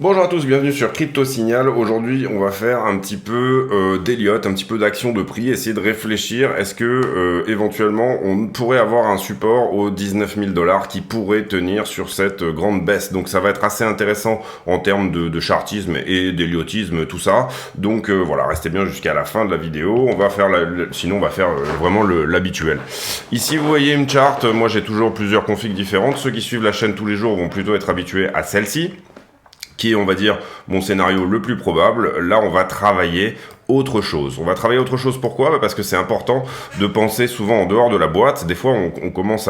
Bonjour à tous, bienvenue sur Crypto Signal. Aujourd'hui, on va faire un petit peu d'Elliott, un petit peu d'action de prix, essayer de réfléchir. Est-ce que éventuellement on pourrait avoir un support aux 19 000 $ qui pourrait tenir sur cette grande baisse. Donc ça va être assez intéressant en termes de chartisme et d'Elliotisme, tout ça. Donc voilà, restez bien jusqu'à la fin de la vidéo. On va faire sinon on va faire vraiment l'habituel. Ici vous voyez une charte. Moi j'ai toujours plusieurs configs différentes. Ceux qui suivent la chaîne tous les jours vont plutôt être habitués à celle-ci, qui est, on va dire, mon scénario le plus probable. Là, on va travailler autre chose. On va travailler autre chose, pourquoi ? Parce que c'est important de penser souvent en dehors de la boîte. Des fois, on commence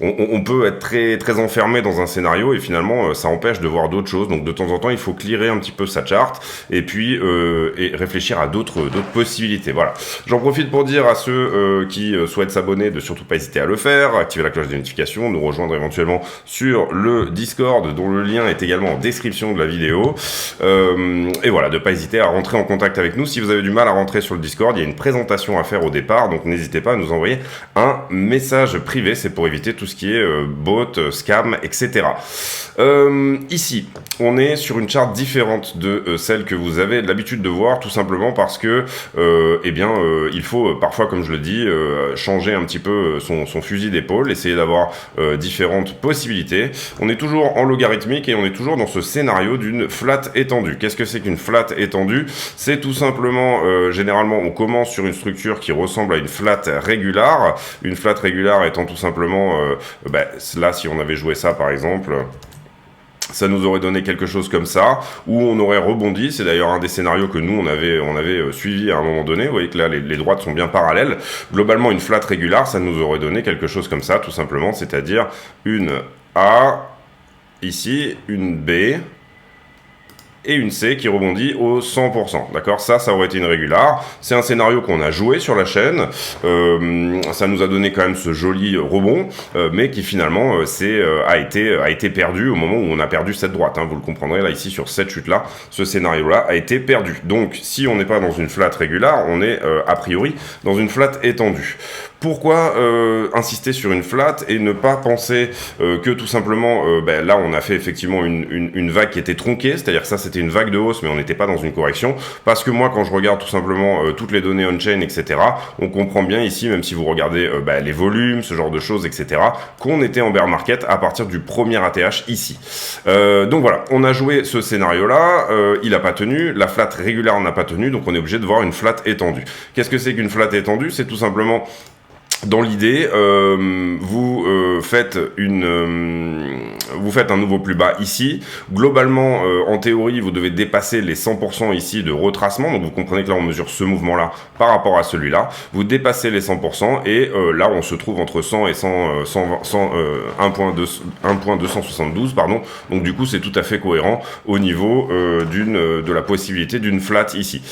on peut être très enfermé dans un scénario et finalement, ça empêche de voir d'autres choses. Donc, de temps en temps, il faut clearer un petit peu sa charte et puis et réfléchir à d'autres possibilités. Voilà. J'en profite pour dire à ceux qui souhaitent s'abonner de surtout pas hésiter à le faire, activer la cloche de notification, nous rejoindre éventuellement sur le Discord, dont le lien est également en description de la vidéo. Et voilà, de pas hésiter à rentrer en contact avec nous. Si vous avez du mal à rentrer sur le Discord, il y a une présentation à faire au départ, donc n'hésitez pas à nous envoyer un message privé, c'est pour éviter tout ce qui est bot, scam, etc. Ici, on est sur une charte différente de celle que vous avez l'habitude de voir, tout simplement parce que il faut parfois, comme je le dis, changer un petit peu son fusil d'épaule, essayer d'avoir différentes possibilités. On est toujours en logarithmique et on est toujours dans ce scénario d'une flat étendue. Qu'est-ce que c'est qu'une flat étendue ? C'est tout simplement, généralement, on commence sur une structure qui ressemble à une flat régulière. Une flat régulière étant tout simplement, là, si on avait joué ça, par exemple, ça nous aurait donné quelque chose comme ça, où on aurait rebondi. C'est d'ailleurs un des scénarios que nous, on avait suivi à un moment donné. Vous voyez que là, les droites sont bien parallèles. Globalement, une flat régulière, ça nous aurait donné quelque chose comme ça, tout simplement, c'est-à-dire une A, ici, une B, et une C qui rebondit au 100%, d'accord ? Ça aurait été une régulière. C'est un scénario qu'on a joué sur la chaîne. Ça nous a donné quand même ce joli rebond, mais qui finalement a été perdu au moment où on a perdu cette droite. Hein. Vous le comprendrez là, ici, sur cette chute-là, ce scénario-là a été perdu. Donc, si on n'est pas dans une flat régulière, on est a priori dans une flat étendue. Pourquoi insister sur une flat et ne pas penser que tout simplement, là on a fait effectivement une vague qui était tronquée, c'est-à-dire que ça c'était une vague de hausse mais on n'était pas dans une correction, parce que moi quand je regarde tout simplement toutes les données on-chain, etc., on comprend bien ici, même si vous regardez les volumes, ce genre de choses, etc., qu'on était en bear market à partir du premier ATH ici. Donc voilà, on a joué ce scénario-là, il n'a pas tenu, la flat régulière n'a pas tenu, donc on est obligé de voir une flat étendue. Qu'est-ce que c'est qu'une flat étendue ? C'est tout simplement... Dans l'idée, vous faites un nouveau plus bas ici. Globalement, en théorie, vous devez dépasser les 100% ici de retracement. Donc vous comprenez que là, on mesure ce mouvement-là par rapport à celui-là. Vous dépassez les 100% et là, on se trouve entre 100 et 1.272, pardon. Donc du coup, c'est tout à fait cohérent au niveau de la possibilité d'une flat ici.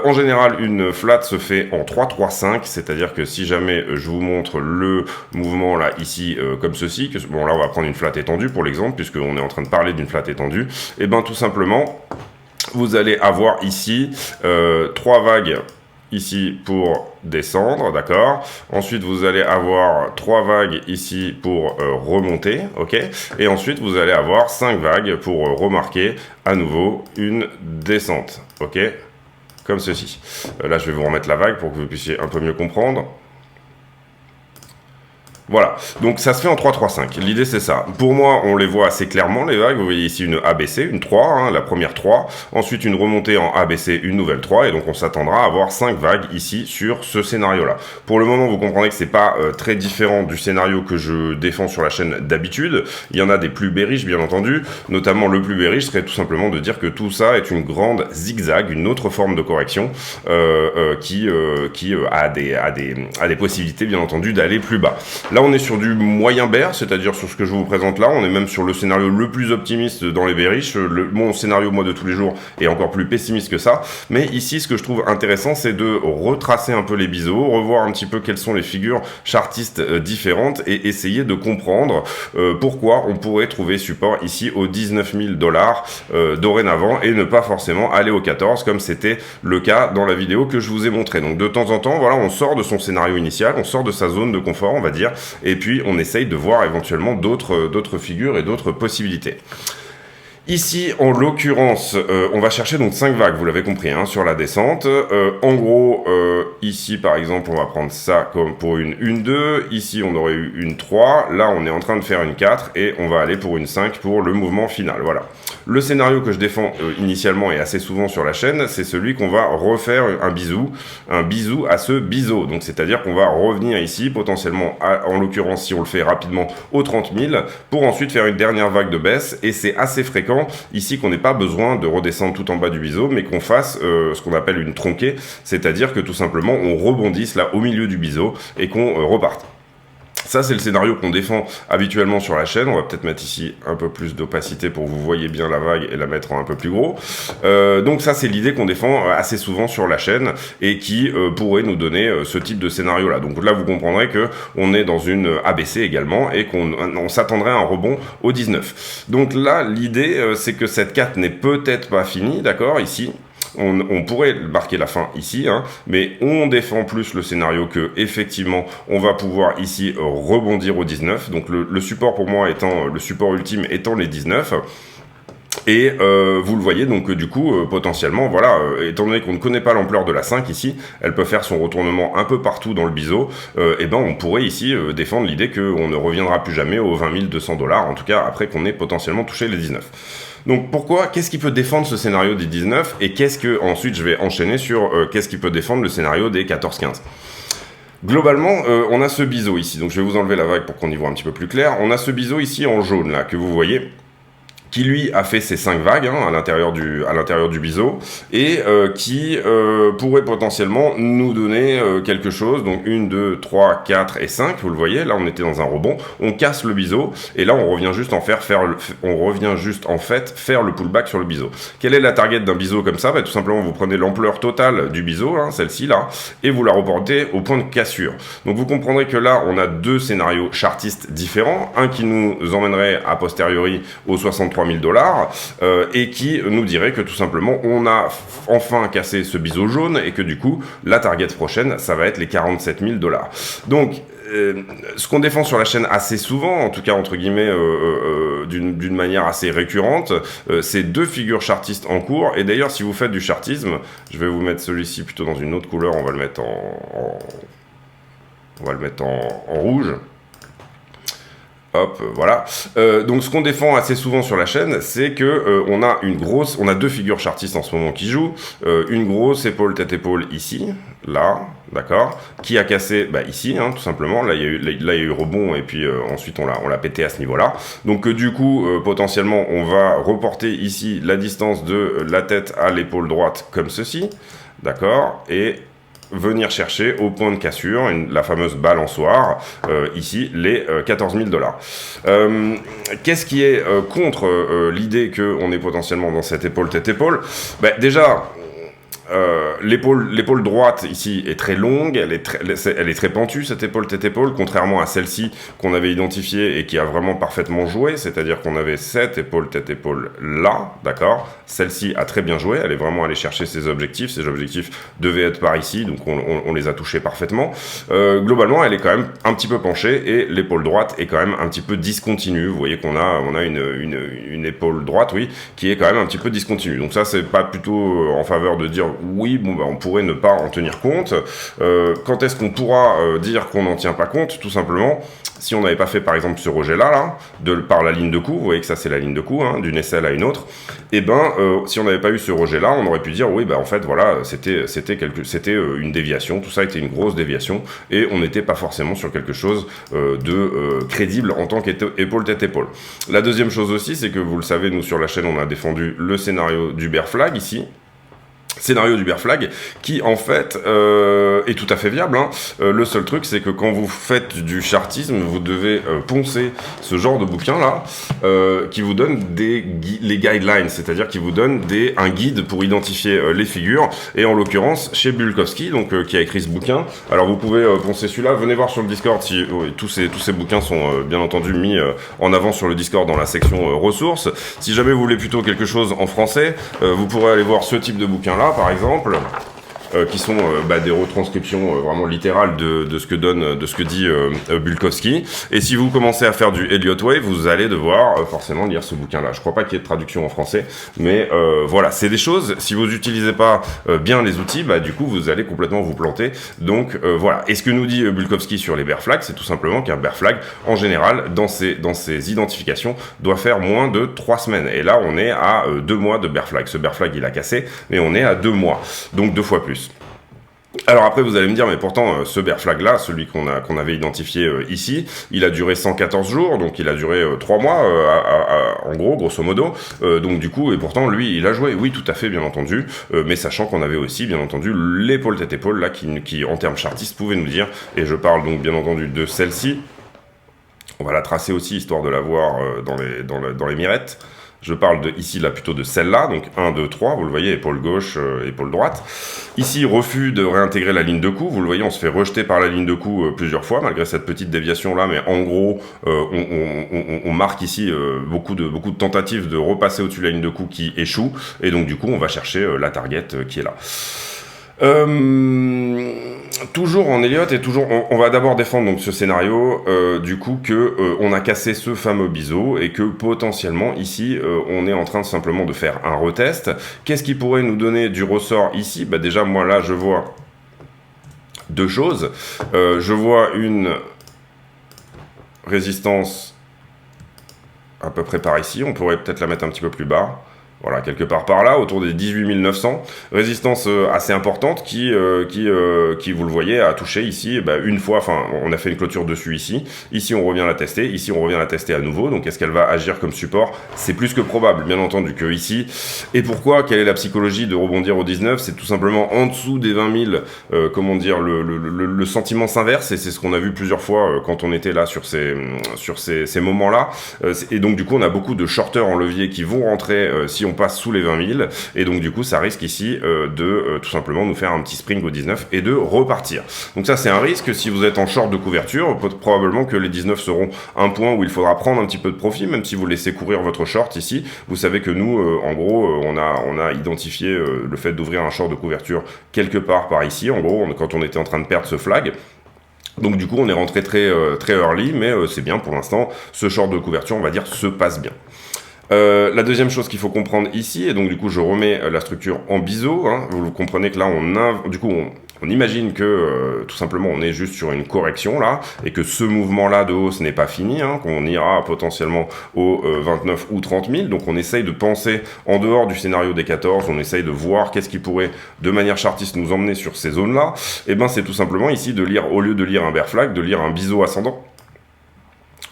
En général, une flat se fait en 3-3-5, c'est-à-dire que si jamais je vous montre le mouvement là ici comme ceci, bon là on va prendre une flat étendue pour l'exemple puisqu'on est en train de parler d'une flat étendue, et bien tout simplement vous allez avoir ici 3 vagues ici pour descendre, d'accord. Ensuite, vous allez avoir 3 vagues ici pour remonter, ok. Et ensuite, vous allez avoir 5 vagues pour remarquer à nouveau une descente, ok. Comme ceci. Là, je vais vous remettre la vague pour que vous puissiez un peu mieux comprendre. Voilà, donc ça se fait en 3-3-5, l'idée c'est ça. Pour moi, on les voit assez clairement les vagues, vous voyez ici une ABC, une 3, hein, la première 3, ensuite une remontée en ABC, une nouvelle 3, et donc on s'attendra à avoir 5 vagues ici sur ce scénario-là. Pour le moment, vous comprenez que c'est pas très différent du scénario que je défends sur la chaîne d'habitude. Il y en a des plus bearish, bien entendu, notamment le plus bearish serait tout simplement de dire que tout ça est une grande zigzag, une autre forme de correction qui a des possibilités, bien entendu, d'aller plus bas. Là, on est sur du moyen bear, c'est-à-dire sur ce que je vous présente là. On est même sur le scénario le plus optimiste dans les bearish. Mon scénario, moi, de tous les jours est encore plus pessimiste que ça. Mais ici, ce que je trouve intéressant, c'est de retracer un peu les biseaux, revoir un petit peu quelles sont les figures chartistes différentes et essayer de comprendre pourquoi on pourrait trouver support ici aux 19 000 $ dorénavant et ne pas forcément aller aux 14 comme c'était le cas dans la vidéo que je vous ai montré. Donc de temps en temps, voilà, on sort de son scénario initial, on sort de sa zone de confort, on va dire, et puis on essaye de voir éventuellement d'autres figures et d'autres possibilités. Ici, en l'occurrence, on va chercher donc 5 vagues, vous l'avez compris, hein, sur la descente. En gros, ici, par exemple, on va prendre ça comme pour une 1-2. Ici, on aurait eu une 3. Là, on est en train de faire une 4 et on va aller pour une 5 pour le mouvement final. Voilà. Le scénario que je défends initialement et assez souvent sur la chaîne, c'est celui qu'on va refaire un bisou à ce biseau. Donc, c'est-à-dire qu'on va revenir ici, potentiellement, en l'occurrence, si on le fait rapidement, aux 30 000, pour ensuite faire une dernière vague de baisse. Et c'est assez fréquent ici qu'on n'ait pas besoin de redescendre tout en bas du biseau, mais qu'on fasse ce qu'on appelle une tronquée, c'est-à-dire que tout simplement on rebondisse là au milieu du biseau et qu'on reparte. Ça, c'est le scénario qu'on défend habituellement sur la chaîne. On va peut-être mettre ici un peu plus d'opacité pour que vous voyez bien la vague et la mettre en un peu plus gros. Donc ça, c'est l'idée qu'on défend assez souvent sur la chaîne et qui pourrait nous donner ce type de scénario-là. Donc là, vous comprendrez que on est dans une ABC également et qu'on s'attendrait à un rebond au 19. Donc là, l'idée, c'est que cette 4 n'est peut-être pas finie, d'accord, ici. On pourrait marquer la fin ici, hein, mais on défend plus le scénario que effectivement on va pouvoir ici rebondir au 19. Donc le support pour moi étant le support ultime étant les 19. Et vous le voyez, donc du coup, potentiellement, voilà, étant donné qu'on ne connaît pas l'ampleur de la 5 ici, elle peut faire son retournement un peu partout dans le biseau, et ben on pourrait ici défendre l'idée qu'on ne reviendra plus jamais aux 20 200 $, en tout cas après qu'on ait potentiellement touché les 19. Donc pourquoi, qu'est-ce qui peut défendre ce scénario des 19, et qu'est-ce que, ensuite je vais enchaîner sur qu'est-ce qui peut défendre le scénario des 14-15. Globalement, on a ce biseau ici, donc je vais vous enlever la vague pour qu'on y voit un petit peu plus clair. On a ce biseau ici en jaune là, que vous voyez, qui lui a fait ses 5 vagues hein, à l'intérieur du biseau, et qui pourrait potentiellement nous donner quelque chose, donc 1, 2, 3, 4 et 5, vous le voyez, là on était dans un rebond, on casse le biseau, et là on revient juste en fait faire le pullback sur le biseau. Quelle est la target d'un biseau comme ça? Tout simplement vous prenez l'ampleur totale du biseau, hein, celle-ci là, et vous la reportez au point de cassure. Donc vous comprendrez que là on a deux scénarios chartistes différents, un qui nous emmènerait a posteriori aux 63 000 $, et qui nous dirait que tout simplement on a enfin cassé ce biseau jaune et que du coup la target prochaine ça va être les 47 000 $. Donc ce qu'on défend sur la chaîne assez souvent, en tout cas entre guillemets d'une manière assez récurrente, c'est deux figures chartistes en cours. Et d'ailleurs si vous faites du chartisme, je vais vous mettre celui-ci plutôt dans une autre couleur, on va le mettre en rouge. Hop, voilà. Donc ce qu'on défend assez souvent sur la chaîne, c'est que on a deux figures chartistes en ce moment qui jouent, une grosse épaule tête-épaule ici, là, d'accord, qui a cassé ici, hein, tout simplement. Là il y a eu rebond et puis ensuite on l'a pété à ce niveau-là. Donc du coup potentiellement on va reporter ici la distance de la tête à l'épaule droite comme ceci, d'accord, et venir chercher au point de cassure, la fameuse balançoire, ici, les 14 000 $. Qu'est-ce qui est contre l'idée qu'on est potentiellement dans cette épaule tête-épaule? Déjà, l'épaule droite ici est très longue, elle est très pentue cette épaule tête-épaule, contrairement à celle-ci qu'on avait identifiée et qui a vraiment parfaitement joué, c'est-à-dire qu'on avait cette épaule tête-épaule là, d'accord, celle-ci a très bien joué, elle est vraiment allée chercher ses objectifs devaient être par ici, donc on les a touchés parfaitement. Globalement elle est quand même un petit peu penchée et l'épaule droite est quand même un petit peu discontinue, vous voyez qu'on a une épaule droite, oui, qui est quand même un petit peu discontinue, donc ça c'est pas plutôt en faveur de dire oui, on pourrait ne pas en tenir compte. Quand est-ce qu'on pourra dire qu'on n'en tient pas compte? Tout simplement, si on n'avait pas fait par exemple ce rejet-là, par la ligne de coup, vous voyez que ça c'est la ligne de coup, hein, d'une aisselle à une autre, et si on n'avait pas eu ce rejet-là, on aurait pu dire oui, en fait voilà, c'était une déviation, tout ça était une grosse déviation, et on n'était pas forcément sur quelque chose de crédible en tant qu'épaule tête-épaule. La deuxième chose aussi, c'est que vous le savez, nous sur la chaîne, on a défendu le scénario du bear flag ici, scénario du bear flag qui en fait est tout à fait viable, hein. Le seul truc c'est que quand vous faites du chartisme vous devez poncer ce genre de bouquin là qui vous donne les guidelines, c'est-à-dire qui vous donne un guide pour identifier les figures, et en l'occurrence chez Bulkowski, donc qui a écrit ce bouquin. Alors vous pouvez poncer celui-là, venez voir sur le Discord si tous ces bouquins sont bien entendu mis en avant sur le Discord dans la section ressources. Si jamais vous voulez plutôt quelque chose en français, vous pourrez aller voir ce type de bouquin là par exemple, qui sont des retranscriptions vraiment littérales de ce que dit Bulkowski. Et si vous commencez à faire du Elliott Wave, vous allez devoir forcément lire ce bouquin-là. Je crois pas qu'il y ait de traduction en français, mais voilà, c'est des choses, si vous n'utilisez pas bien les outils, du coup vous allez complètement vous planter. Donc voilà. Et ce que nous dit Bulkowski sur les bear flags, c'est tout simplement qu'un bear flag, en général, dans ses identifications, doit faire moins de 3 semaines. Et là, on est à 2 mois de bear flag. Ce bear flag, il a cassé, mais on est à 2 mois. Donc 2 fois plus. Alors après, vous allez me dire, mais pourtant, ce bear flag là, celui qu'on avait identifié ici, il a duré 114 jours, donc il a duré 3 mois, en gros, grosso modo. Donc du coup, et pourtant, lui, il a joué, oui, tout à fait, bien entendu, mais sachant qu'on avait aussi, bien entendu, l'épaule tête-épaule, là, qui, en termes chartistes, pouvait nous dire, et je parle donc, bien entendu, de celle-ci. On va la tracer aussi, histoire de la voir dans les mirettes. Je parle ici là plutôt de celle-là, donc 1, 2, 3, vous le voyez, épaule gauche, épaule droite. Ici, refus de réintégrer la ligne de coup, vous le voyez, on se fait rejeter par la ligne de coup plusieurs fois, malgré cette petite déviation-là, mais en gros, on marque ici beaucoup de tentatives de repasser au-dessus de la ligne de coup qui échouent, et donc du coup, on va chercher la target qui est là. Toujours en Elliott et toujours, on va d'abord défendre donc ce scénario du coup que on a cassé ce fameux biseau et que potentiellement ici on est en train simplement de faire un retest. Qu'est-ce qui pourrait nous donner du ressort ici ? Déjà moi là je vois 2 choses. Je vois une résistance à peu près par ici. On pourrait peut-être la mettre un petit peu plus bas. Voilà, quelque part par là, autour des 18 900. Résistance assez importante qui, vous le voyez, a touché ici une fois, enfin, on a fait une clôture dessus ici. Ici, on revient la tester. Ici, on revient la tester à nouveau. Donc, est-ce qu'elle va agir comme support ? C'est plus que probable, bien entendu, que ici. Et pourquoi ? Quelle est la psychologie de rebondir au 19 ? C'est tout simplement en dessous des 20 000, le sentiment s'inverse. Et c'est ce qu'on a vu plusieurs fois quand on était là sur ces moments-là. Et donc, du coup, on a beaucoup de shorters en levier qui vont rentrer si on passe sous les 20 000, et donc du coup ça risque ici de tout simplement nous faire un petit spring au 19 et de repartir. Donc ça c'est un risque. Si vous êtes en short de couverture, probablement que les 19 seront un point où il faudra prendre un petit peu de profit, même si vous laissez courir votre short ici. Vous savez que nous, en gros, on a identifié le fait d'ouvrir un short de couverture quelque part par ici, en gros, quand on était en train de perdre ce flag. Donc du coup on est rentré très early, mais c'est bien pour l'instant, ce short de couverture on va dire se passe bien. La deuxième chose qu'il faut comprendre ici, et donc du coup je remets la structure en biseau, vous comprenez que là on imagine que tout simplement on est juste sur une correction là, et que ce mouvement là de hausse n'est pas fini, qu'on ira potentiellement aux 29 ou 30 000, donc on essaye de penser en dehors du scénario des 14, on essaye de voir qu'est-ce qui pourrait de manière chartiste nous emmener sur ces zones là, et c'est tout simplement ici de lire, au lieu de lire un bear flag, de lire un biseau ascendant.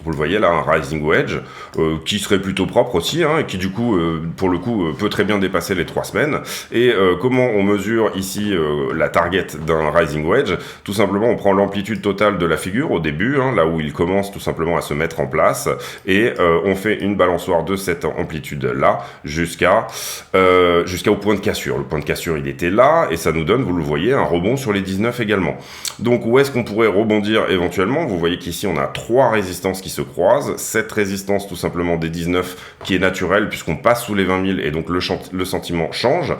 Vous le voyez là, un rising wedge, qui serait plutôt propre aussi, et qui du coup, pour le coup, peut très bien dépasser les 3 semaines. Et comment on mesure ici la target d'un rising wedge ? Tout simplement, on prend l'amplitude totale de la figure au début, là où il commence tout simplement à se mettre en place, et on fait une balançoire de cette amplitude-là jusqu'au point de cassure. Le point de cassure, il était là, et ça nous donne, vous le voyez, un rebond sur les 19 également. Donc, où est-ce qu'on pourrait rebondir éventuellement ? Vous voyez qu'ici, on a 3 résistances qui se croisent, cette résistance tout simplement des 19 qui est naturelle puisqu'on passe sous les 20 000 et donc le sentiment change,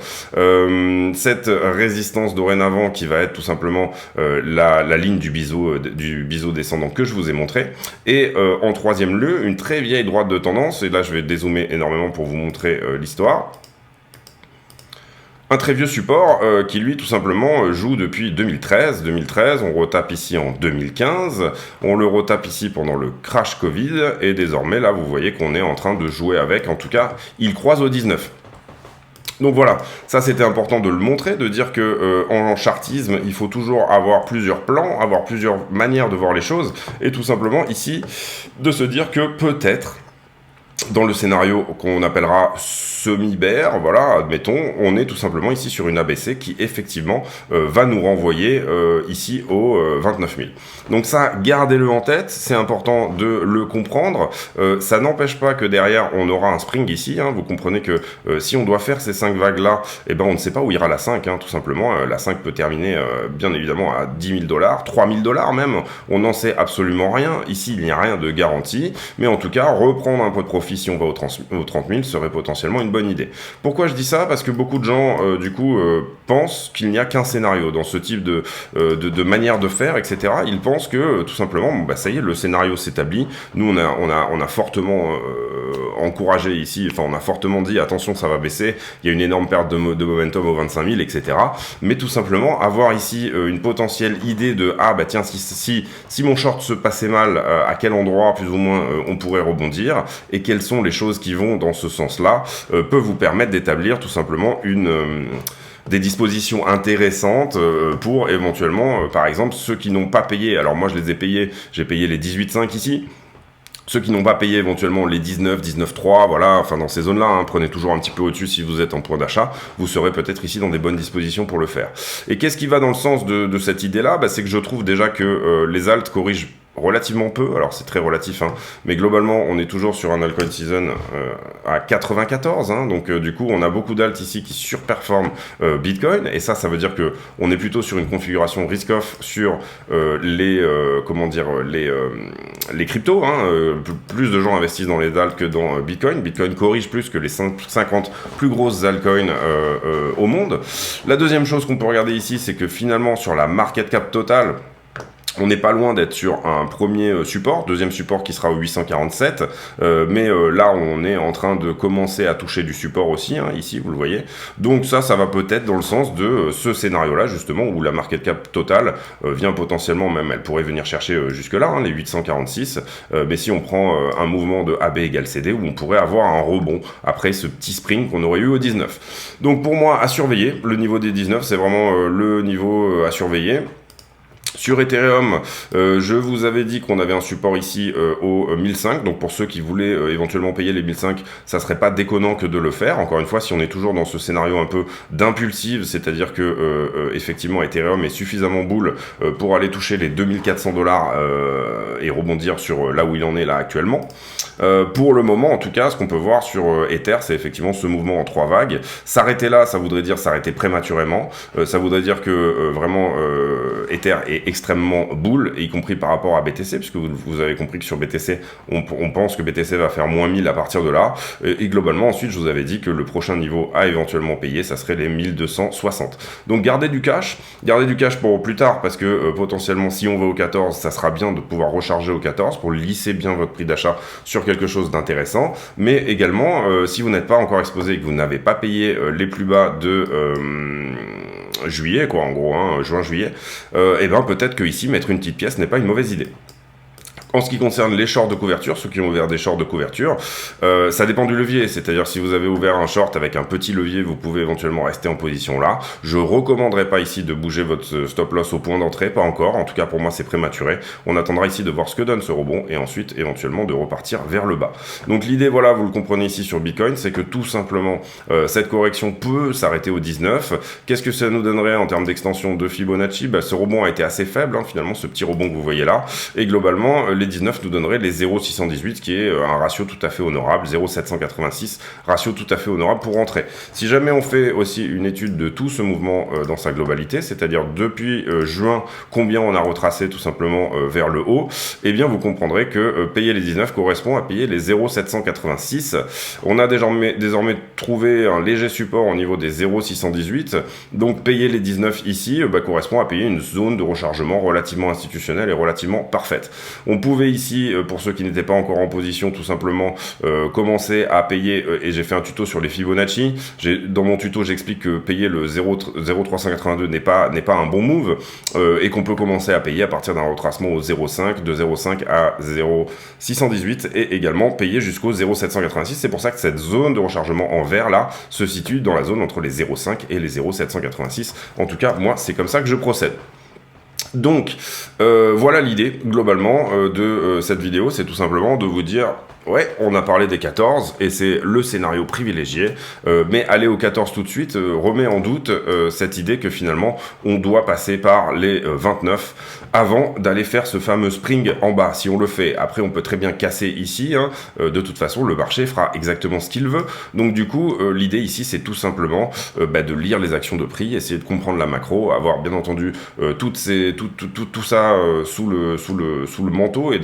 cette résistance dorénavant qui va être tout simplement la ligne du biseau descendant que je vous ai montré, et en troisième lieu une très vieille droite de tendance, et là je vais dézoomer énormément pour vous montrer l'histoire. Un très vieux support qui lui tout simplement joue depuis 2013. 2013, on retape ici en 2015, on le retape ici pendant le crash Covid, et désormais là vous voyez qu'on est en train de jouer avec, en tout cas il croise au 19. Donc voilà, ça c'était important de le montrer, de dire que en chartisme, il faut toujours avoir plusieurs plans, avoir plusieurs manières de voir les choses, et tout simplement ici de se dire que peut-être dans le scénario qu'on appellera semi-bear, voilà, admettons, on est tout simplement ici sur une ABC qui effectivement va nous renvoyer ici aux 29 000. Donc ça, gardez-le en tête, c'est important de le comprendre. Ça n'empêche pas que derrière on aura un spring ici, vous comprenez que si on doit faire ces 5 vagues-là, on ne sait pas où ira la 5, tout simplement. La 5 peut terminer bien évidemment à 10 000 $, 3 000 $ même, on n'en sait absolument rien. Ici, il n'y a rien de garanti, mais en tout cas, reprendre un peu de profit profit si on va aux 30 000 serait potentiellement une bonne idée. Pourquoi je dis ça? Parce que beaucoup de gens, pensent qu'il n'y a qu'un scénario dans ce type de manière de faire, etc. Ils pensent que, tout simplement, ça y est, le scénario s'établit. Nous, on a fortement encouragé ici, enfin, on a fortement dit, attention, ça va baisser, il y a une énorme perte de momentum aux 25 000, etc. Mais tout simplement, avoir ici une potentielle idée de, tiens, si mon short se passait mal, à quel endroit, plus ou moins, on pourrait rebondir, et quelles sont les choses qui vont dans ce sens-là, peut vous permettre d'établir tout simplement des dispositions intéressantes pour éventuellement, par exemple, ceux qui n'ont pas payé. Alors moi, je les ai payés, j'ai payé les 18,5 ici. Ceux qui n'ont pas payé éventuellement les 19, 19,3, voilà, enfin dans ces zones-là, prenez toujours un petit peu au-dessus si vous êtes en point d'achat, vous serez peut-être ici dans des bonnes dispositions pour le faire. Et qu'est-ce qui va dans le sens de cette idée-là? C'est que je trouve déjà que les alts corrigent relativement peu, alors c'est très relatif, mais globalement on est toujours sur un altcoin season à 94, donc du coup on a beaucoup d'alt ici qui surperforment Bitcoin, et ça veut dire que on est plutôt sur une configuration risk-off sur les cryptos, plus de gens investissent dans les alt que dans Bitcoin. Bitcoin corrige plus que les 50 plus grosses altcoins au monde. La deuxième chose qu'on peut regarder ici, c'est que finalement sur la market cap totale, on n'est pas loin d'être sur un premier support, deuxième support qui sera au 847, mais là on est en train de commencer à toucher du support aussi, ici vous le voyez. Donc ça va peut-être dans le sens de ce scénario-là justement, où la market cap totale vient potentiellement, même elle pourrait venir chercher jusque-là, les 846, mais si on prend un mouvement de AB égale CD, où on pourrait avoir un rebond après ce petit spring qu'on aurait eu au 19. Donc pour moi, à surveiller, le niveau des 19, c'est vraiment le niveau à surveiller. Sur Ethereum, je vous avais dit qu'on avait un support ici au 1005, donc pour ceux qui voulaient éventuellement payer les 1005, ça serait pas déconnant que de le faire. Encore une fois, si on est toujours dans ce scénario un peu d'impulsive, c'est-à-dire que effectivement Ethereum est suffisamment bull pour aller toucher les 2400 $ et rebondir sur là où il en est là actuellement. Pour le moment, en tout cas, ce qu'on peut voir sur Ether, c'est effectivement ce mouvement en 3 vagues. S'arrêter là, ça voudrait dire s'arrêter prématurément. Ça voudrait dire que vraiment Ether est extrêmement bull, y compris par rapport à BTC, puisque vous avez compris que sur BTC, on pense que BTC va faire moins 1000 à partir de là. Et globalement, ensuite, je vous avais dit que le prochain niveau à éventuellement payer, ça serait les 1260. Donc gardez du cash pour plus tard, parce que potentiellement, si on va au 14, ça sera bien de pouvoir recharger au 14 pour lisser bien votre prix d'achat sur quelque chose d'intéressant. Mais également, si vous n'êtes pas encore exposé et que vous n'avez pas payé les plus bas de juillet, quoi, en gros, juin-juillet, et ben peut-être que ici, mettre une petite pièce n'est pas une mauvaise idée. En ce qui concerne les shorts de couverture, ceux qui ont ouvert des shorts de couverture, ça dépend du levier. C'est-à-dire si vous avez ouvert un short avec un petit levier, vous pouvez éventuellement rester en position là. Je recommanderais pas ici de bouger votre stop loss au point d'entrée, pas encore. En tout cas pour moi c'est prématuré. On attendra ici de voir ce que donne ce rebond et ensuite éventuellement de repartir vers le bas. Donc l'idée, voilà, vous le comprenez ici sur Bitcoin, c'est que tout simplement cette correction peut s'arrêter au 19. Qu'est-ce que ça nous donnerait en termes d'extension de Fibonacci? Ce rebond a été assez faible, finalement, ce petit rebond que vous voyez là. Et globalement, les 19 nous donnerait les 0,618, qui est un ratio tout à fait honorable, 0,786, ratio tout à fait honorable pour rentrer. Si jamais on fait aussi une étude de tout ce mouvement dans sa globalité, c'est-à-dire depuis juin, combien on a retracé tout simplement vers le haut, eh bien vous comprendrez que payer les 19 correspond à payer les 0,786. On a désormais trouvé un léger support au niveau des 0,618, donc payer les 19 ici correspond à payer une zone de rechargement relativement institutionnelle et relativement parfaite. On pouvait ici, pour ceux qui n'étaient pas encore en position, tout simplement commencer à payer, et j'ai fait un tuto sur les Fibonacci. Dans mon tuto, j'explique que payer le 0,382 n'est pas un bon move, et qu'on peut commencer à payer à partir d'un retracement au 0,5, de 0,5 à 0,618, et également payer jusqu'au 0,786. C'est pour ça que cette zone de rechargement en vert là se situe dans la zone entre les 0,5 et les 0,786. En tout cas, moi, c'est comme ça que je procède. Donc, voilà l'idée, globalement, de cette vidéo, c'est tout simplement de vous dire... Ouais, on a parlé des 14, et c'est le scénario privilégié, mais aller au 14 tout de suite remet en doute cette idée que finalement, on doit passer par les 29 avant d'aller faire ce fameux spring en bas. Si on le fait, après on peut très bien casser ici, de toute façon le marché fera exactement ce qu'il veut. Donc du coup, l'idée ici, c'est tout simplement de lire les actions de prix, essayer de comprendre la macro, avoir bien entendu tout ça sous le manteau, et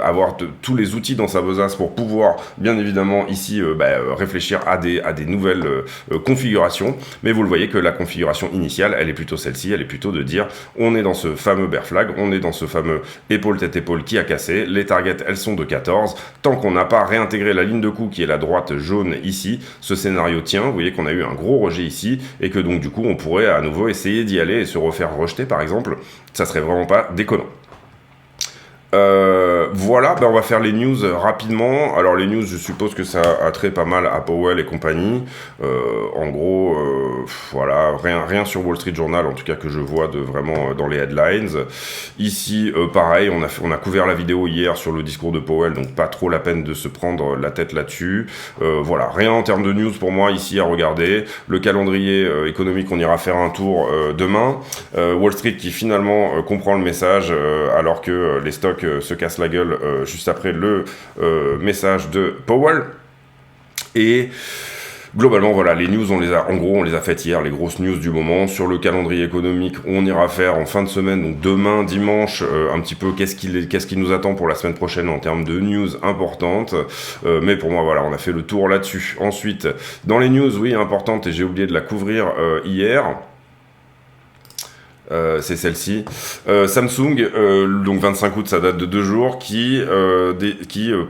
avoir tous les outils dans sa sa besace pour pouvoir, bien évidemment, ici, réfléchir à des nouvelles configurations. Mais vous le voyez que la configuration initiale, elle est plutôt celle-ci, elle est plutôt de dire, on est dans ce fameux bear flag, on est dans ce fameux épaule-tête-épaule qui a cassé, les targets, elles sont de 14. Tant qu'on n'a pas réintégré la ligne de coup qui est la droite jaune ici, ce scénario tient. Vous voyez qu'on a eu un gros rejet ici, et que donc du coup, on pourrait à nouveau essayer d'y aller et se refaire rejeter, par exemple. Ça serait vraiment pas déconnant. Voilà, on va faire les news rapidement. Alors les news, je suppose que ça a trait pas mal à Powell et compagnie. En gros, voilà, rien sur Wall Street Journal, en tout cas que je vois de vraiment dans les headlines. Ici, pareil, on a couvert la vidéo hier sur le discours de Powell, donc pas trop la peine de se prendre la tête là-dessus. Voilà, rien en termes de news pour moi ici à regarder. Le calendrier économique, on ira faire un tour demain. Wall Street qui finalement comprend le message alors que les stocks se casse la gueule juste après le message de Powell. Et globalement, voilà, les news, on les a faites hier, les grosses news du moment. Sur le calendrier économique, on ira faire en fin de semaine, donc demain, dimanche, un petit peu qu'est-ce qui nous attend pour la semaine prochaine en termes de news importantes. Mais pour moi, voilà, on a fait le tour là-dessus. Ensuite, dans les news, oui, importantes, et j'ai oublié de la couvrir hier. C'est celle-ci. Samsung, donc 25 août, ça date de 2 jours, qui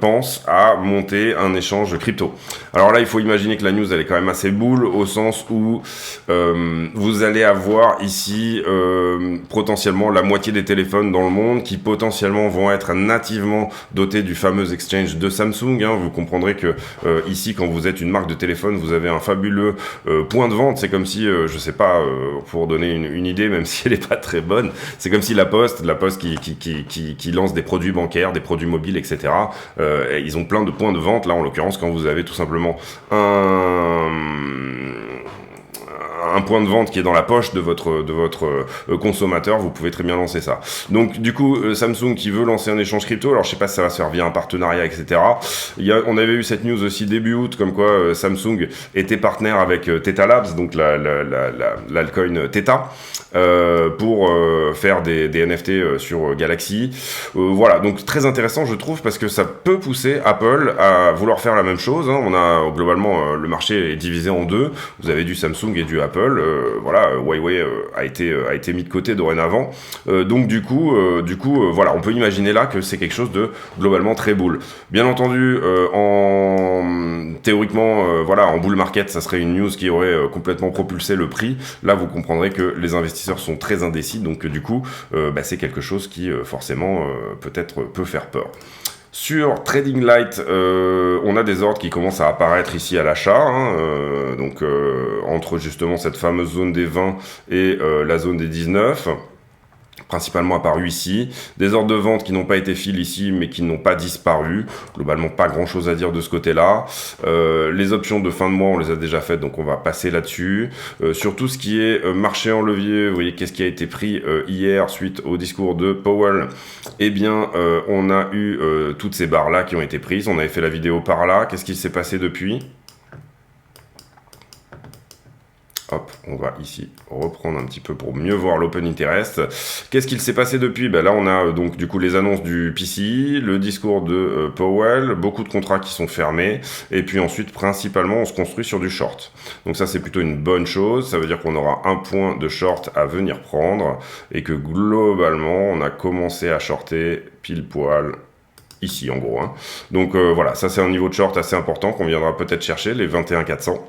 pense à monter un échange crypto. Alors là, il faut imaginer que la news, elle est quand même assez boule, au sens où vous allez avoir ici potentiellement la moitié des téléphones dans le monde qui potentiellement vont être nativement dotés du fameux exchange de Samsung. Hein. Vous comprendrez que ici, quand vous êtes une marque de téléphone, vous avez un fabuleux point de vente. C'est comme si, je sais pas, pour donner une idée, même si elle est pas très bonne, c'est comme si la Poste qui lance des produits bancaires, des produits mobiles, etc. Ils ont plein de points de vente. Là, en l'occurrence, quand vous avez tout simplement un point de vente qui est dans la poche de votre consommateur, vous pouvez très bien lancer ça. Donc du coup, Samsung qui veut lancer un échange crypto, alors je sais pas si ça va se faire via un partenariat, etc. On avait eu cette news aussi début août, comme quoi Samsung était partenaire avec Theta Labs, donc l'altcoin Theta, pour faire des NFT sur Galaxy. Voilà, donc très intéressant je trouve, parce que ça peut pousser Apple à vouloir faire la même chose. Hein. On a globalement le marché est divisé en deux. Vous avez du Samsung et du Apple. Voilà, Huawei a été mis de côté dorénavant. Donc du coup, voilà, on peut imaginer là que c'est quelque chose de globalement très bull. Bien entendu, théoriquement, voilà, en bull market, ça serait une news qui aurait complètement propulsé le prix. Là, vous comprendrez que les investisseurs sont très indécis, donc du coup, c'est quelque chose qui forcément peut-être peut faire peur. Sur Trading Light, on a des ordres qui commencent à apparaître ici à l'achat, hein, donc entre justement cette fameuse zone des 20 et la zone des 19. Principalement apparu ici, des ordres de vente qui n'ont pas été fill ici, mais qui n'ont pas disparu. Globalement, pas grand chose à dire de ce côté-là. Les options de fin de mois, on les a déjà faites, donc on va passer là-dessus. Sur tout ce qui est marché en levier, vous voyez qu'est-ce qui a été pris hier suite au discours de Powell. Eh bien, on a eu toutes ces barres-là qui ont été prises. On avait fait la vidéo par là. Qu'est-ce qui s'est passé depuis ? Hop, on va ici reprendre un petit peu pour mieux voir l'open interest. Qu'est-ce qu'il s'est passé depuis ? Là, on a donc du coup les annonces du PCI, le discours de Powell, beaucoup de contrats qui sont fermés, et puis ensuite, principalement, on se construit sur du short. Donc ça, c'est plutôt une bonne chose. Ça veut dire qu'on aura un point de short à venir prendre, et que globalement, on a commencé à shorter pile poil ici, en gros. Hein. Donc voilà, ça c'est un niveau de short assez important qu'on viendra peut-être chercher, les 21 400.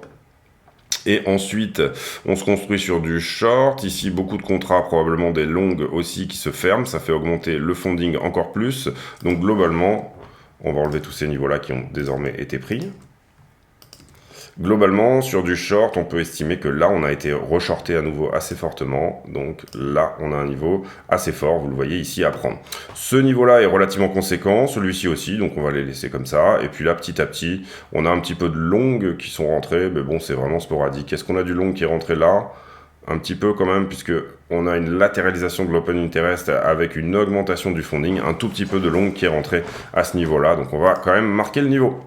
Et ensuite, on se construit sur du short. Ici, beaucoup de contrats, probablement des longues aussi qui se ferment. Ça fait augmenter le funding encore plus. Donc globalement, on va enlever tous ces niveaux-là qui ont désormais été pris. Globalement, sur du short, on peut estimer que là, on a été reshorté à nouveau assez fortement. Donc là, on a un niveau assez fort, vous le voyez ici, à prendre. Ce niveau-là est relativement conséquent, celui-ci aussi, donc on va les laisser comme ça. Et puis là, petit à petit, on a un petit peu de longues qui sont rentrées, mais bon, c'est vraiment sporadique. Est-ce qu'on a du long qui est rentré là ? Un petit peu quand même, puisque on a une latéralisation de l'open interest avec une augmentation du funding, un tout petit peu de long qui est rentré à ce niveau-là. Donc on va quand même marquer le niveau.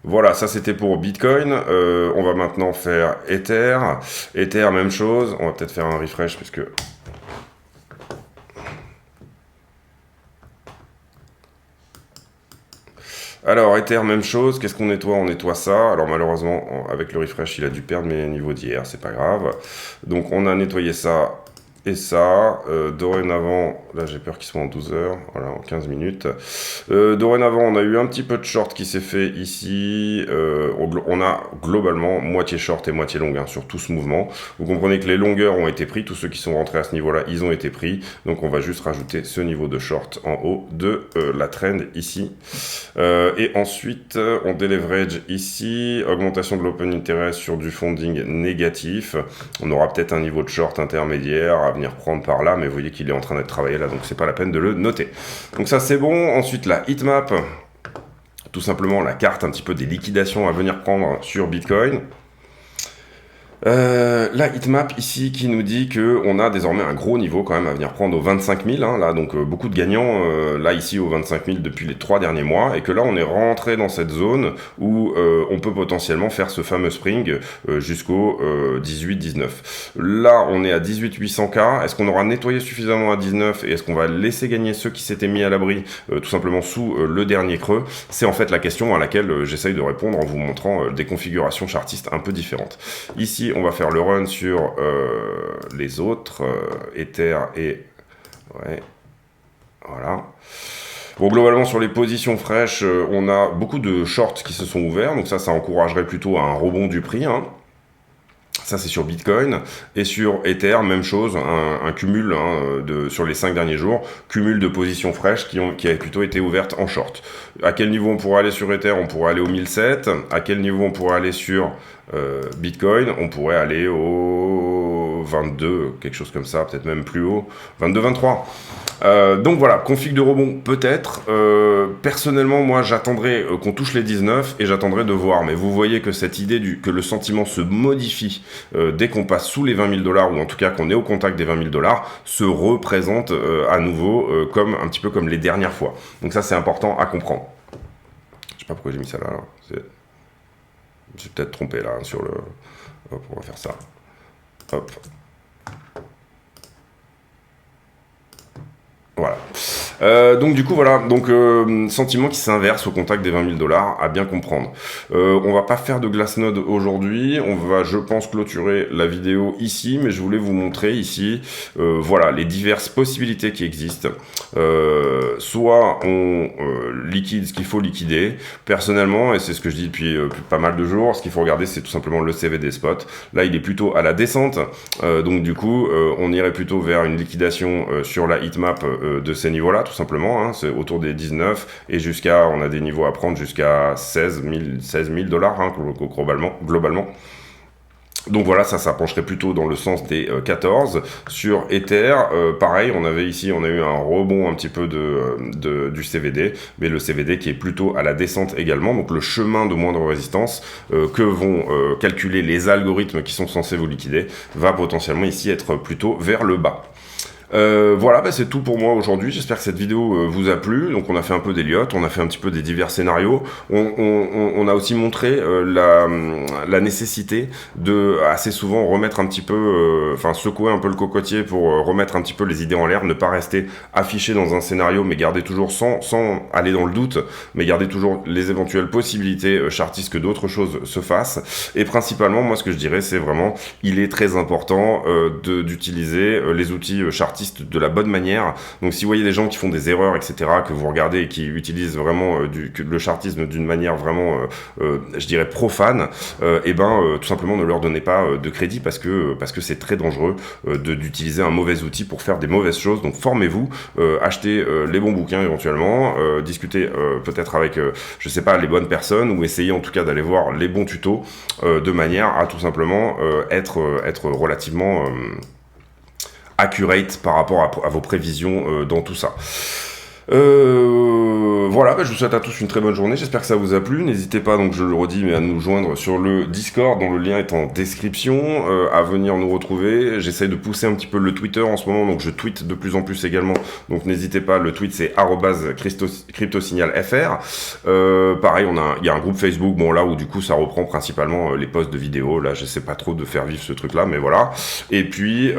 Voilà, ça c'était pour Bitcoin. On va maintenant faire Ether. Ether, même chose. On va peut-être faire un refresh puisque... Alors, Ether, même chose. Qu'est-ce qu'on nettoie? On nettoie ça. Alors, malheureusement, avec le refresh, il a dû perdre mes niveaux d'hier. C'est pas grave. Donc, on a nettoyé ça et ça. Dorénavant, là, j'ai peur qu'il soit en 12 heures. Voilà, en 15 minutes. Dorénavant, on a eu un petit peu de short qui s'est fait ici. On a globalement moitié short et moitié long sur tout ce mouvement. Vous comprenez que les longueurs ont été pris. Tous ceux qui sont rentrés à ce niveau-là, ils ont été pris. Donc, on va juste rajouter ce niveau de short en haut de la trend ici. Et ensuite, on déleverage ici, augmentation de l'open interest sur du funding négatif. On aura peut-être un niveau de short intermédiaire à venir prendre par là, mais vous voyez qu'il est en train d'être travaillé là, donc c'est pas la peine de le noter. Donc ça c'est bon. Ensuite la heatmap, tout simplement la carte un petit peu des liquidations à venir prendre sur Bitcoin. La heatmap ici qui nous dit que on a désormais un gros niveau quand même à venir prendre aux 25 000, hein, là donc beaucoup de gagnants là ici aux 25 000 depuis les 3 derniers mois, et que là on est rentré dans cette zone où on peut potentiellement faire ce fameux spring jusqu'au 18-19. Là on est à 18-800K, est-ce qu'on aura nettoyé suffisamment à 19 et est-ce qu'on va laisser gagner ceux qui s'étaient mis à l'abri tout simplement sous le dernier creux? C'est en fait la question à laquelle j'essaye de répondre en vous montrant des configurations chartistes un peu différentes. Ici on va faire le run sur les autres, Ether et... Ouais, voilà. Bon, globalement, sur les positions fraîches, on a beaucoup de shorts qui se sont ouverts, donc ça encouragerait plutôt à un rebond du prix, hein. Ça, c'est sur Bitcoin. Et sur Ether, même chose, un cumul sur les 5 derniers jours, cumul de positions fraîches qui a plutôt été ouverte en short. À quel niveau on pourrait aller sur Ether? On pourrait aller au 1007. À quel niveau on pourrait aller sur Bitcoin? On pourrait aller au 22, quelque chose comme ça, peut-être même plus haut, 22-23. Donc voilà, config de rebond peut-être. Personnellement, moi, j'attendrai qu'on touche les 19 et j'attendrai de voir. Mais vous voyez que cette idée que le sentiment se modifie dès qu'on passe sous les 20 000 $, ou en tout cas qu'on est au contact des 20 000 $, se représente à nouveau comme un petit peu comme les dernières fois. Donc ça, c'est important à comprendre. Je sais pas pourquoi j'ai mis ça là. J'ai peut-être trompé là sur le... Hop, on va faire ça. Hop. Voilà. Donc du coup voilà, donc sentiment qui s'inverse au contact des 20 000 $, à bien comprendre. On va pas faire de Glassnode aujourd'hui, on va je pense clôturer la vidéo ici, mais je voulais vous montrer ici voilà les diverses possibilités qui existent. Soit on liquide ce qu'il faut liquider, personnellement, et c'est ce que je dis depuis pas mal de jours, ce qu'il faut regarder c'est tout simplement le CVD spot. Là il est plutôt à la descente, donc du coup on irait plutôt vers une liquidation sur la heatmap de ces niveaux-là, tout simplement, hein, c'est autour des 19 et jusqu'à, on a des niveaux à prendre jusqu'à 16 000 $, hein, globalement. Donc voilà, ça pencherait plutôt dans le sens des 14. Sur Ether, pareil, on a eu un rebond un petit peu du CVD, mais le CVD qui est plutôt à la descente également, donc le chemin de moindre résistance que vont calculer les algorithmes qui sont censés vous liquider, va potentiellement ici être plutôt vers le bas. Voilà, c'est tout pour moi aujourd'hui. J'espère que cette vidéo vous a plu. Donc on a fait un peu d'Elliott, on a fait un petit peu des divers scénarios. On a aussi montré la nécessité de assez souvent remettre un petit peu, secouer un peu le cocotier pour remettre un petit peu les idées en l'air, ne pas rester affiché dans un scénario, mais garder toujours sans aller dans le doute, mais garder toujours les éventuelles possibilités chartistes que d'autres choses se fassent. Et principalement, moi ce que je dirais, c'est vraiment, il est très important d'utiliser les outils chartistes de la bonne manière. Donc si vous voyez des gens qui font des erreurs, etc., que vous regardez et qui utilisent vraiment le chartisme d'une manière vraiment, je dirais, profane, tout simplement ne leur donnez pas de crédit parce que c'est très dangereux d'utiliser un mauvais outil pour faire des mauvaises choses. Donc formez-vous, achetez les bons bouquins éventuellement, discutez peut-être avec, je sais pas, les bonnes personnes, ou essayez en tout cas d'aller voir les bons tutos de manière à tout simplement être relativement accurate par rapport à vos prévisions dans tout ça. Voilà, je vous souhaite à tous une très bonne journée, j'espère que ça vous a plu. N'hésitez pas, donc je le redis, mais à nous joindre sur le Discord, dont le lien est en description, à venir nous retrouver. J'essaie de pousser un petit peu le Twitter en ce moment, donc je tweete de plus en plus également, donc n'hésitez pas, le tweet c'est @cryptosignalfr. Pareil, il y a un groupe Facebook, bon là où du coup ça reprend principalement les posts de vidéos, là j'essaie pas trop de faire vivre ce truc là, mais voilà. Et puis,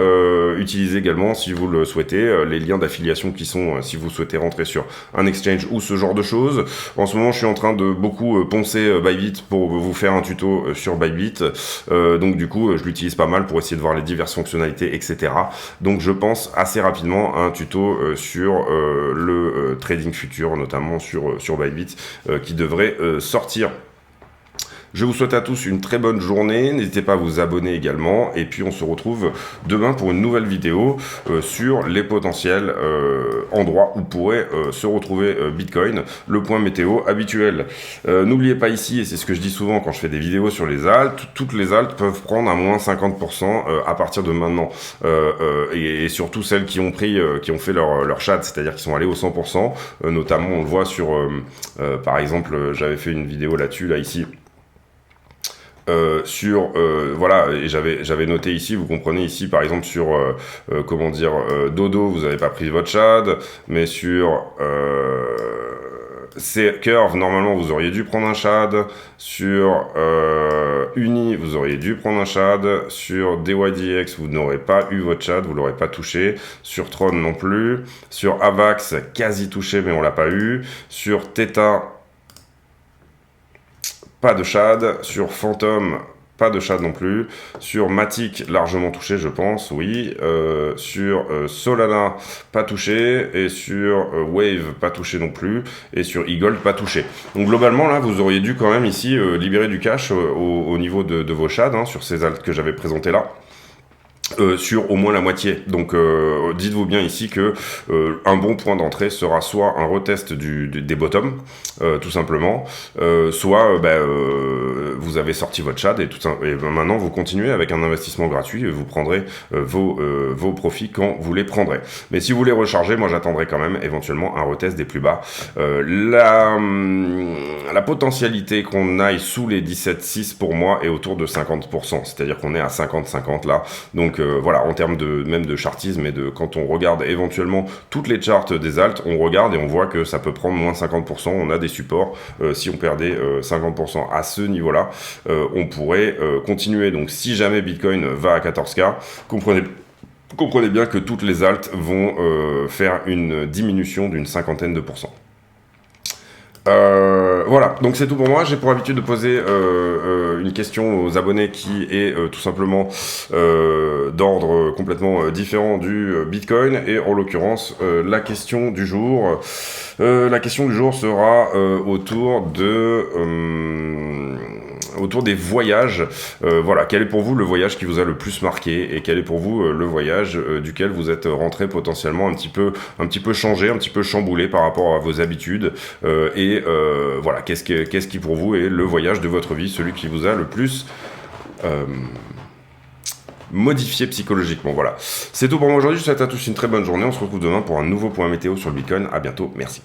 utilisez également, si vous le souhaitez, les liens d'affiliation qui sont, si vous souhaitez rentrer sur un exchange ou ce genre de choses. En ce moment, je suis en train de beaucoup poncer Bybit pour vous faire un tuto sur Bybit. Donc du coup, je l'utilise pas mal pour essayer de voir les diverses fonctionnalités, etc. Donc je pense assez rapidement à un tuto sur le trading futur, notamment sur Bybit, qui devrait sortir. Je vous souhaite à tous une très bonne journée, n'hésitez pas à vous abonner également, et puis on se retrouve demain pour une nouvelle vidéo sur les potentiels endroits où pourrait se retrouver Bitcoin, le point météo habituel. N'oubliez pas ici, et c'est ce que je dis souvent quand je fais des vidéos sur les altes, toutes les altes peuvent prendre à moins 50% à partir de maintenant, et surtout celles qui ont fait leur chat, c'est-à-dire qui sont allées au 100%, notamment on le voit sur, par exemple, j'avais fait une vidéo là-dessus, là ici, voilà, et j'avais noté ici, vous comprenez ici par exemple sur comment dire, Dodo, vous n'avez pas pris votre shad, mais sur Curve, normalement vous auriez dû prendre un shad, sur Uni vous auriez dû prendre un shad, sur DYDX vous n'aurez pas eu votre shad, vous l'aurez pas touché, sur Tron non plus, sur Avax quasi touché mais on l'a pas eu, sur Theta pas de shad, sur Phantom, pas de shad non plus, sur Matic, largement touché je pense, oui, sur Solana, pas touché, et sur Wave, pas touché non plus, et sur Eagle, pas touché. Donc globalement là, vous auriez dû quand même ici libérer du cash au niveau de vos shads, hein, sur ces altes que j'avais présentées là. Sur au moins la moitié. Donc dites-vous bien ici que un bon point d'entrée sera soit un retest des bottoms, tout simplement, soit vous avez sorti votre shad et maintenant vous continuez avec un investissement gratuit et vous prendrez vos profits quand vous les prendrez. Mais si vous voulez recharger, moi j'attendrai quand même éventuellement un retest des plus bas. La potentialité qu'on aille sous les 17,6 pour moi est autour de 50%, c'est-à-dire qu'on est à 50-50 là. Donc voilà, en termes même de chartisme et quand on regarde éventuellement toutes les charts des altes, on regarde et on voit que ça peut prendre moins 50%, on a des supports, si on perdait 50% à ce niveau-là, on pourrait continuer. Donc si jamais Bitcoin va à 14K, comprenez bien que toutes les altes vont faire une diminution d'une cinquantaine de pourcents. Voilà, donc c'est tout pour moi. J'ai pour habitude de poser une question aux abonnés qui est tout simplement d'ordre complètement différent du Bitcoin, et en l'occurrence la question du jour sera autour des voyages. Voilà, quel est pour vous le voyage qui vous a le plus marqué, et quel est pour vous le voyage duquel vous êtes rentré potentiellement un petit peu changé, un petit peu chamboulé par rapport à vos habitudes, voilà, qu'est-ce qui pour vous est le voyage de votre vie, celui qui vous a le plus modifié psychologiquement. Voilà, c'est tout pour moi aujourd'hui. Je vous souhaite à tous une très bonne journée. On se retrouve demain pour un nouveau point météo sur le Bitcoin. À bientôt, merci.